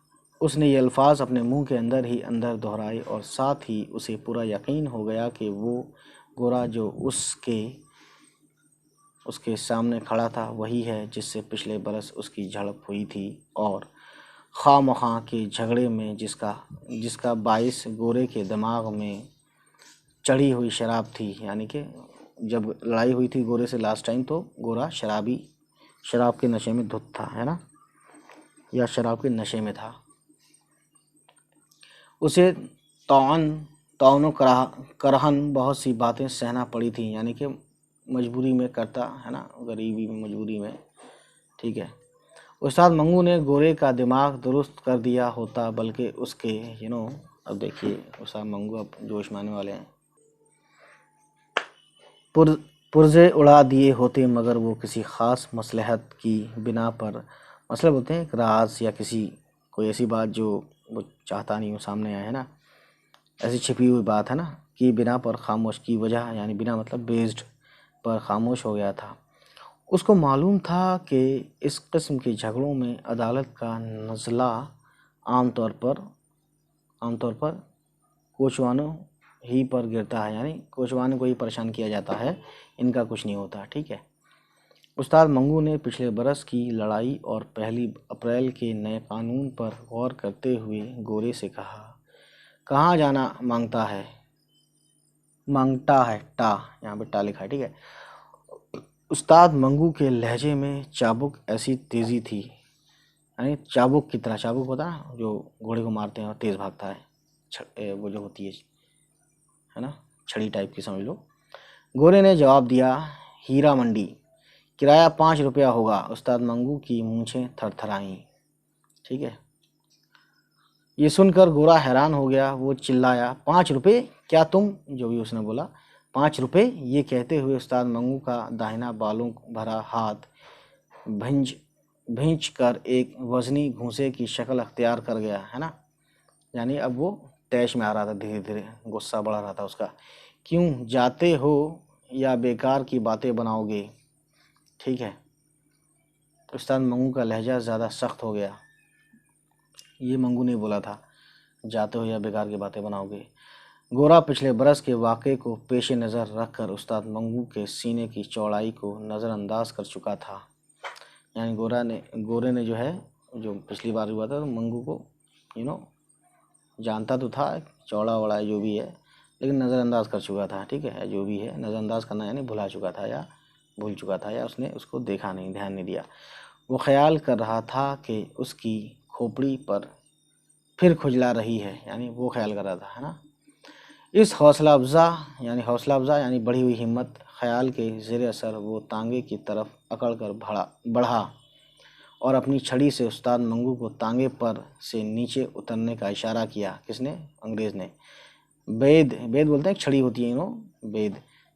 उसने ये अल्फाज अपने मुंह के अंदर ही अंदर दोहराए, और साथ ही उसे पूरा यकीन हो गया कि वो गोरा जो उसके सामने खड़ा था वही है जिससे पिछले बरस उसकी झड़प हुई थी, और खामखा के झगड़े में जिसका बाइस गोरे के दिमाग में चढ़ी हुई शराब थी, यानी कि जब लड़ाई हुई थी गोरे से लास्ट टाइम तो गोरा शराब के नशे में धुत था, है ना, या शराब के नशे में था। उसे तौनो करहन बहुत सी बातें सहना पड़ी थी, यानी कि मजबूरी में करता, है ना, गरीबी में, मजबूरी में। ठीक है, उस्ताद मंगू ने गोरे का दिमाग दुरुस्त कर दिया होता, बल्कि उसके अब देखिए उस्ताद मंगू अब जोश में आने वाले हैं, पुर्जे उड़ा दिए होते, मगर वो किसी ख़ास मसलहत की बिना पर, मतलब होते हैं एक राज या कोई ऐसी बात जो वो चाहता नहीं हो सामने आए, है ना, ऐसी छिपी हुई बात, है ना, कि बिना पर खामोश की वजह, यानी बिना मतलब बेस्ड पर खामोश हो गया था। उसको मालूम था कि इस किस्म के झगड़ों में अदालत का नज़ला आमतौर पर कोचवानों ही पर गिरता है, यानी कोचवान को ही परेशान किया जाता है, इनका कुछ नहीं होता। ठीक है। उस्ताद मंगू ने पिछले बरस की लड़ाई और 1 अप्रैल के नए कानून पर गौर करते हुए गोरे से कहा, कहाँ जाना मांगता है, मांगता है, टा यहाँ पे टा लिखा है। ठीक है। उस्ताद मंगू के लहजे में चाबुक ऐसी तेज़ी थी, यानी चाबुक की तरह, चाबुक होता है जो घोड़े को मारते हैं और तेज़ भागता है, वो जो होती है ना, छड़ी टाइप की समझ लो। गोरे ने जवाब दिया, हीरा मंडी, किराया 5 रुपया होगा। उस्ताद मंगू की मूंछें थरथराईं। ठीक है। ये सुनकर गोरा हैरान हो गया। वो चिल्लाया, 5 रुपये? क्या तुम, जो भी उसने बोला, 5 रुपये? ये कहते हुए उस्ताद मंगू का दाहिना बालों भरा हाथ भिंच कर एक वजनी घूंसे की शक्ल अख्तियार कर गया, है ना, यानी अब वो तैश में आ रहा था, धीरे धीरे गुस्सा बढ़ रहा था उसका। क्यों जाते हो या बेकार की बातें बनाओगे? ठीक है। उस्ताद मंगू का लहजा ज़्यादा सख्त हो गया। ये मंगू ने बोला था, जाते हो या बेकार की बातें बनाओगे। गोरा पिछले बरस के वाक़े को पेश नज़र रखकर उस्ताद मंगू के सीने की चौड़ाई को नज़रअंदाज कर चुका था, यानी गोरे ने जो है, जो पिछली बार हुआ था, तो मंगू को जानता तो था, चौड़ा वड़ा जो भी है, लेकिन नज़रअंदाज कर चुका था। ठीक है। जो भी है, नज़रअंदाज करना यानी भुला चुका था या भूल चुका था, या उसने उसको देखा नहीं, ध्यान नहीं दिया। वो ख्याल कर रहा था कि उसकी खोपड़ी पर फिर खुजला रही है, यानी वो ख्याल कर रहा था, है ना। इस हौसला अफजा यानी बढ़ी हुई हिम्मत ख्याल के ज़ेर असर वो तांगे की तरफ अकड़ कर बढ़ा और अपनी छड़ी से उस्ताद मंगू को तांगे पर से नीचे उतरने का इशारा किया। किसने? अंग्रेज़ ने। बेद बोलते हैं, छड़ी होती है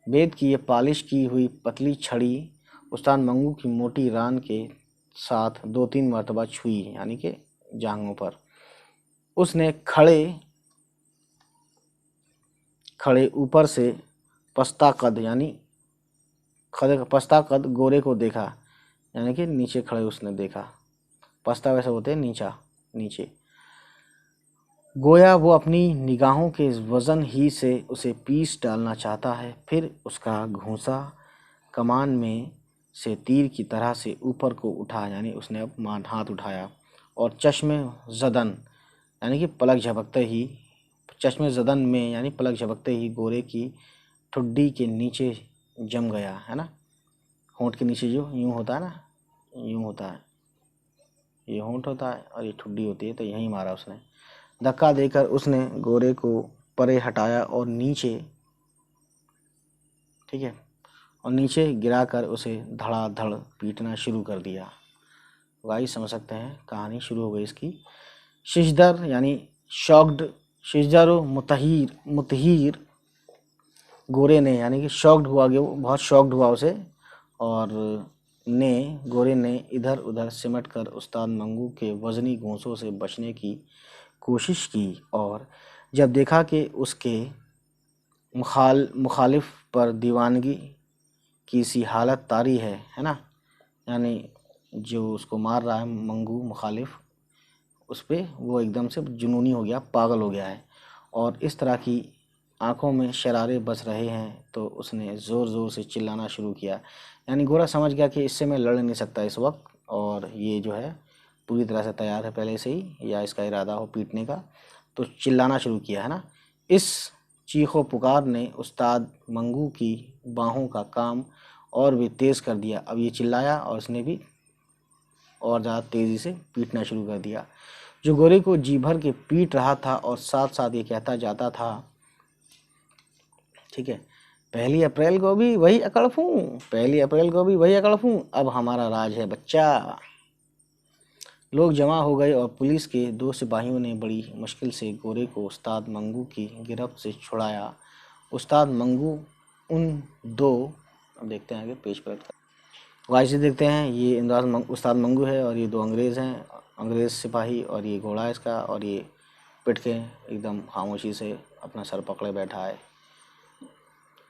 बेद की ये पॉलिश की हुई पतली छड़ी उस्ताद मंगू की मोटी रान के साथ 2-3 मरतबा छुई, यानी कि जांघों पर। उसने खड़े ऊपर से पस्ता कद गोरे को देखा, यानी कि नीचे खड़े उसने देखा। पस्ता वैसे होते हैं नीचे। गोया वो अपनी निगाहों के वज़न ही से उसे पीस डालना चाहता है। फिर उसका घूंसा कमान में से तीर की तरह से ऊपर को उठा, यानी उसने अब हाथ उठाया और चश्मे ज़दन में पलक झपकते ही गोरे की ठुड्डी के नीचे जम गया, है ना। होंठ के नीचे जो यूँ होता है ना, यूँ होता है, ये होंठ होता है और ये ठुड्डी होती है, तो यहीं मारा उसने। धक्का देकर उसने गोरे को परे हटाया और नीचे, ठीक है, और नीचे गिराकर उसे धड़ाधड़ पीटना शुरू कर दिया। भाई समझ सकते हैं, कहानी शुरू हो गई इसकी। शिशदर यानी शॉक्ड, शिशदर मुतहीर गोरे ने, यानी कि शॉक्ड हुआ, बहुत शॉक्ड हुआ उसे, और गोरे ने इधर उधर सिमट कर उस्ताद मंगू के वज़नी घूंसों से बचने की कोशिश की, और जब देखा कि उसके मुखालिफ पर दीवानगी की सी हालत तारी है ना, यानी जो उसको मार रहा है मंगू मुखालिफ, उस पर वो एकदम से जुनूनी हो गया, पागल हो गया है, और इस तरह की आंखों में शरारे बस रहे हैं, तो उसने ज़ोर ज़ोर से चिल्लाना शुरू किया। यानी गोरा समझ गया कि इससे मैं लड़ नहीं सकता इस वक्त, और ये जो है पूरी तरह से तैयार है पहले से ही, या इसका इरादा हो पीटने का, तो चिल्लाना शुरू किया, है ना। इस चीखो पुकार ने उस्ताद मंगू की बाहों का काम और भी तेज़ कर दिया। अब ये चिल्लाया और उसने भी और ज़्यादा तेज़ी से पीटना शुरू कर दिया। जो गोरे को जी भर के पीट रहा था और साथ साथ ये कहता जाता था, ठीक है, 1 अप्रैल को भी वही अकड़फूँ, 1 अप्रैल को भी वही अकड़फूँ, अब हमारा राज है बच्चा। लोग जमा हो गए और पुलिस के 2 सिपाहियों ने बड़ी मुश्किल से गोरे को उस्ताद मंगू की गिरफ्त से छुड़ाया। उस्ताद मंगू अब देखते हैं आगे पेज पलट कर, वाइस देखते हैं, ये उस्ताद मंगू है और ये 2 अंग्रेज़ हैं, अंग्रेज़ सिपाही, और ये घोड़ा है इसका, और ये पिट के एकदम खामोशी से अपना सर पकड़े बैठा है।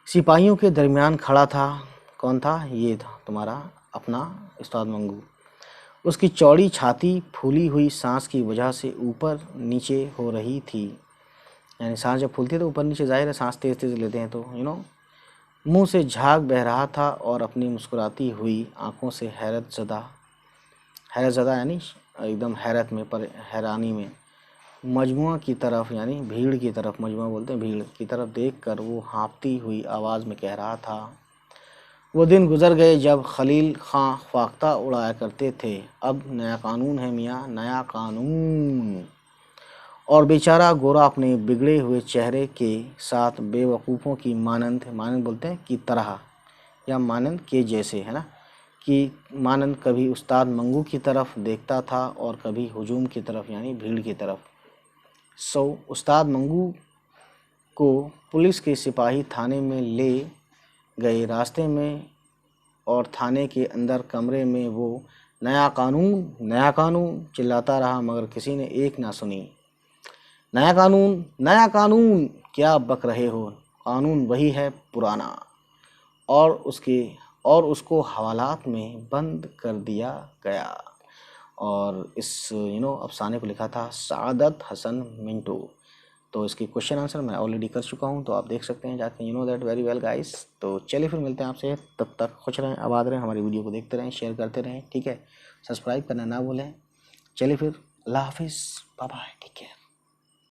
सिपाहियों के दरमियान खड़ा था, कौन था? ये था तुम्हारा अपना उस्ताद मंगू। उसकी चौड़ी छाती फूली हुई सांस की वजह से ऊपर नीचे हो रही थी। यानी सांस जब फूलती है तो ऊपर नीचे, जाहिर है सांस तेज तेज लेते हैं तो मुंह से झाग बह रहा था और अपनी मुस्कुराती हुई आंखों से हैरत ज़दा यानी एकदम हैरत में, पर हैरानी में, मजमुआ की तरफ यानी भीड़ की तरफ, मजमुआ बोलते हैं भीड़ की तरफ देखकर वो हाँफती हुई आवाज़ में कह रहा था, वो दिन गुजर गए जब खलील खां फाख्ता उड़ाया करते थे, अब नया कानून है मियाँ, नया कानून। और बेचारा गोरा अपने बिगड़े हुए चेहरे के साथ बेवकूफ़ों की मानंद, मानंद बोलते हैं की तरह या मानंद के जैसे, है ना, कि मानंद कभी उस्ताद मंगू की तरफ देखता था और कभी हुजूम की तरफ यानी भीड़ की तरफ। उस्ताद मंगू को पुलिस के सिपाही थाने में ले गए, रास्ते में और थाने के अंदर कमरे में वो नया कानून चिल्लाता रहा, मगर किसी ने एक ना सुनी। नया कानून क्या बक रहे हो, कानून वही है पुराना। और उसको हवालात में बंद कर दिया गया। और इस अफसाने को लिखा था सादत हसन मिंटो। तो इसकी क्वेश्चन आंसर मैं ऑलरेडी कर चुका हूँ, तो आप देख सकते हैं जाके, दैट वेरी वेल गाइस। तो चलिए फिर मिलते हैं आपसे, तब तक खुश रहें, आबाद रहें, हमारी वीडियो को देखते रहें, शेयर करते रहें, ठीक है, सब्सक्राइब करना ना भूलें। चलिए फिर, अल्लाह हाफिज़, बाय बाय, टेक केयर।